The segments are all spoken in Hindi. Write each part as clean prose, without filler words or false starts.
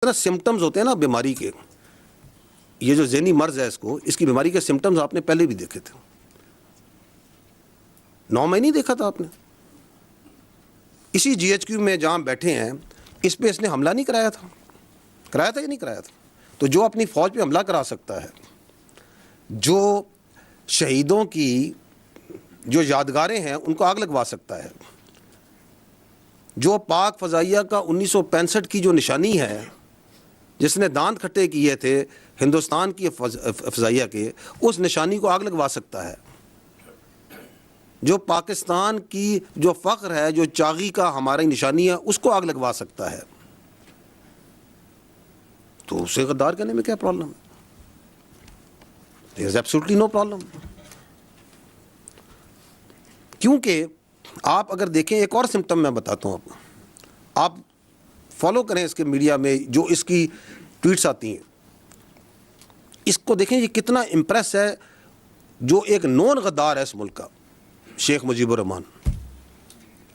जितना सिम्टम्स होते हैं ना बीमारी के, ये जो ज़हनी मर्ज है इसको, इसकी बीमारी के सिम्टम्स आपने पहले भी देखे थे। 9 महीने नहीं देखा था आपने? इसी GHQ में जहाँ बैठे हैं इस पे इसने हमला नहीं कराया था? कराया था या नहीं कराया था? तो जो अपनी फ़ौज पे हमला करा सकता है, जो शहीदों की जो यादगारें हैं उनको आग लगवा सकता है, जो पाक फ़ज़ाइया का 1965 की जो निशानी है, जिसने दांत खट्टे किए थे हिंदुस्तान की फ़ज़ाइया के, उस निशानी को आग लगवा सकता है, जो पाकिस्तान की जो फ़ख्र है, जो चागी का हमारी निशानी है, उसको आग लगवा सकता है, तो उसे गद्दार कहने में क्या प्रॉब्लम है? There is absolutely no problem. क्योंकि आप अगर देखें, एक और सिम्टम मैं बताता हूँ आपको, आप फॉलो करें इसके मीडिया में जो इसकी ट्वीट्स आती हैं, इसको देखें ये कितना इम्प्रेस है। जो एक नॉन गद्दार है इस मुल्क का, शेख मुजीबुर रहमान,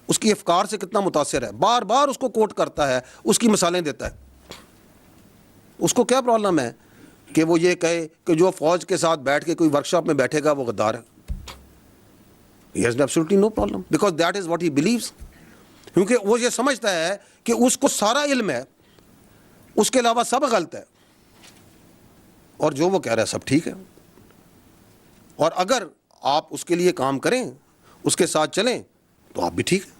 उसकी अफकार से कितना मुतासिर है, बार बार उसको कोट करता है, उसकी मिसालें देता है। उसको क्या प्रॉब्लम है कि वो ये कहे कि जो फ़ौज के साथ बैठ के कोई वर्कशॉप में बैठेगा वो गद्दार है? He has absolutely no problem because that is what he believes. क्योंकि वो ये समझता है कि उसको सारा इल्म है, उसके अलावा सब गलत है, और जो वो कह रहा है सब ठीक है। और अगर आप उसके लिए काम करें, उसके साथ चलें, तो आप भी ठीक है।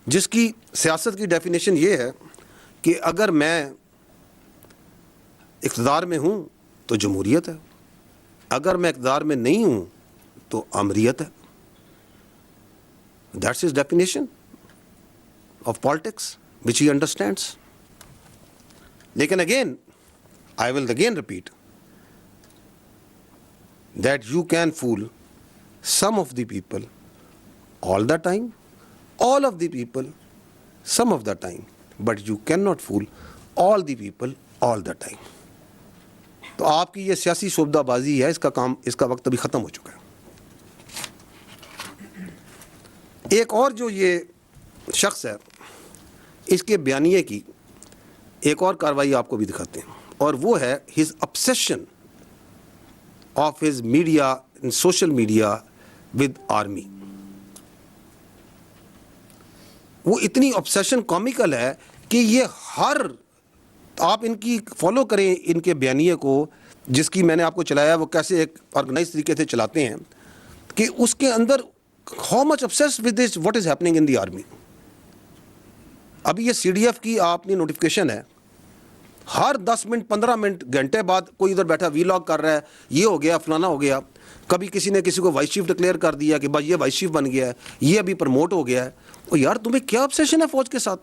जिसकी सियासत की डेफिनेशन ये है कि अगर मैं इक़्तिदार में हूँ तो जमहूरियत है, अगर मैं इक़्तिदार में नहीं हूँ तो अमरीयत है। That's his definition of politics which he understands. लेकिन again I will again repeat that you can fool some of the people all the time, all of the people some of the time, but you cannot fool all the people all the time. तो आपकी ये सियासी शोबदाबाजी है, इसका काम, इसका वक्त अभी ख़त्म हो चुका है। एक और जो ये शख्स है, इसके बयानिए की एक और कार्रवाई आपको भी दिखाते हैं, और वो है his obsession of his media in social media with army. वो इतनी ऑब्सेशन कॉमिकल है कि ये हर, आप इनकी फॉलो करें इनके बयानिए को, जिसकी मैंने आपको चलाया, वो कैसे एक ऑर्गेनाइज तरीके से चलाते हैं, कि उसके अंदर how much obsessed with this what is happening in the army. अभी ये CDF की आपने नोटिफिकेशन है, हर 10 मिनट 15 मिनट घंटे बाद कोई इधर बैठा वीलॉग कर रहा है, ये हो गया फलाना हो गया। कभी किसी ने किसी को वाइस चीफ डिक्लेयर कर दिया कि भाई ये वाइस चीफ बन गया है, ये अभी प्रमोट हो गया है। और यार तुम्हें क्या ऑब्सेशन है फौज के साथ?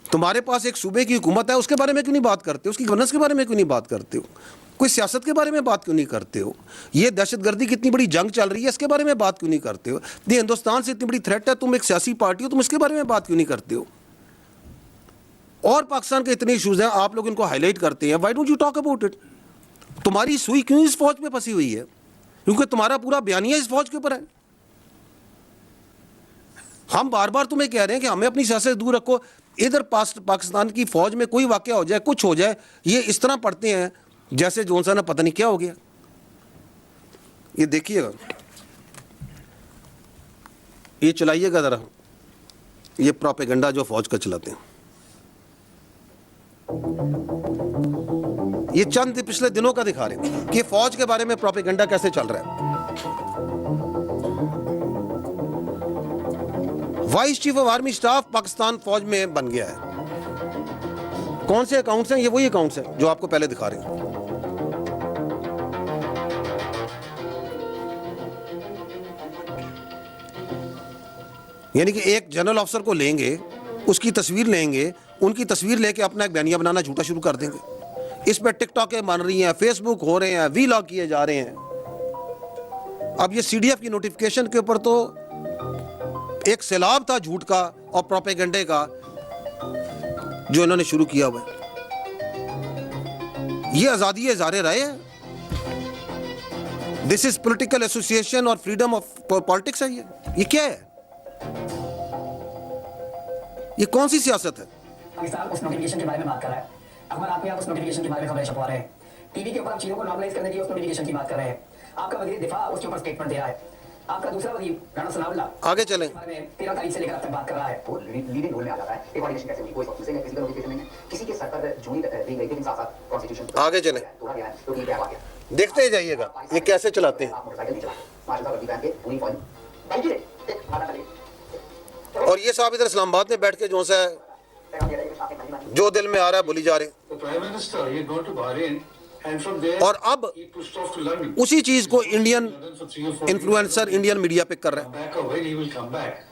तुम्हारे पास एक सूबे की हुकूमत है, उसके बारे में क्यों नहीं बात करते हो? उसकी गवर्नेंस के बारे में क्यों नहीं बात करते हो? कोई सियासत के बारे में बात क्यों नहीं करते हो? ये दहशतगर्दी की इतनी बड़ी जंग चल रही है, इसके बारे में बात क्यों नहीं करते हो? ये हिंदुस्तान से इतनी बड़ी थ्रेट है, तुम एक सियासी पार्टी हो, तुम इसके बारे में बात क्यों नहीं करते हो? और पाकिस्तान के इतने इशूज़ हैं, आप लोग इनको हाईलाइट करते हैं, why don't you talk about it? तुम्हारी सुई क्यों इस फौज में फंसी हुई है? क्योंकि तुम्हारा पूरा बयानिया इस फौज के ऊपर है। हम बार बार तुम्हें कह रहे हैं कि हमें अपनी सियासत से दूर रखो। इधर पाकिस्तान की फौज में कोई वाकया हो जाए, कुछ हो जाए, ये इस तरह पढ़ते हैं जैसे जोन सा ना पता नहीं क्या हो गया। ये देखिएगा, ये चलाइएगा ज़रा, ये प्रोपेगेंडा जो फौज का चलाते हैं। ये चंद पिछले दिनों का दिखा रहे हैं कि फौज के बारे में प्रोपेगेंडा कैसे चल रहा है। Vice chief of army staff Pakistan फौज में बन गया है। कौन से अकाउंट्स हैं? ये वही अकाउंट्स हैं जो आपको पहले दिखा रहे हैं। यानी कि एक जनरल ऑफिसर को लेंगे, उसकी तस्वीर लेंगे, उनकी तस्वीर लेके अपना एक बयानिया बनाना झूठा शुरू कर देंगे। इस पर टिकटॉकें बन रही हैं, फेसबुक हो रहे हैं, वीलॉग किए जा रहे हैं। अब ये CDF की नोटिफिकेशन के ऊपर तो एक सैलाब था झूठ का और प्रोपेगेंडे का जो इन्होंने शुरू किया हुआ है। ये आज़ादी इज़हार राय है, दिस इज पॉलिटिकल एसोसिएशन और फ्रीडम ऑफ पॉलिटिक्स है। ये क्या है? ये कौन सी सियासत है? पाकिस्तान उस नोटिफिकेशन के बारे में बात कर रहा है, अखबार आप में आप उस नोटिफिकेशन के बारे में खबरें छपवा रहे हैं, टीवी के ऊपर आप चीजों को नॉर्मलाइज करने की उस नोटिफिकेशन की बात कर रहे हैं, आपका वजीर दिफा उसके ऊपर स्टेटमेंट दे रहा है, आपका दूसरा वजीर राणा सनाउल्लाह आगे चलें। 13 तारीख से लेकर अब तक बात कर रहा है, वो लीडिंग रोल में आ जाता है। एक ऑर्डिनेशन कैसे हुई, कोई किसी का नोटिफिकेशन नहीं है, किसी के सर पर जूनी दी गई, लेकिन साथ साथ कॉन्स्टिट्यूशन आगे चलें। तोड़ा गया है, तो ये क्या हुआ गया? देखते ही जाइएगा ये कैसे चलाते हैं। आप मोटरसाइकिल नहीं चलाते, मार्शल वर्दी पहन के पूरी फौज बाइक ही एक आधा चले, और ये साहब इधर इस्लामाबाद में बैठ के जो सा जो दिल में आ रहा है बोली जा रहे हैं। The Prime Minister, he had gone to Bahrain, and from there और अब he pushed off to London. उसी चीज को Indian London for 3 or 4 influencer Indian media पे कर रहे हैं। Come back or when he will come back.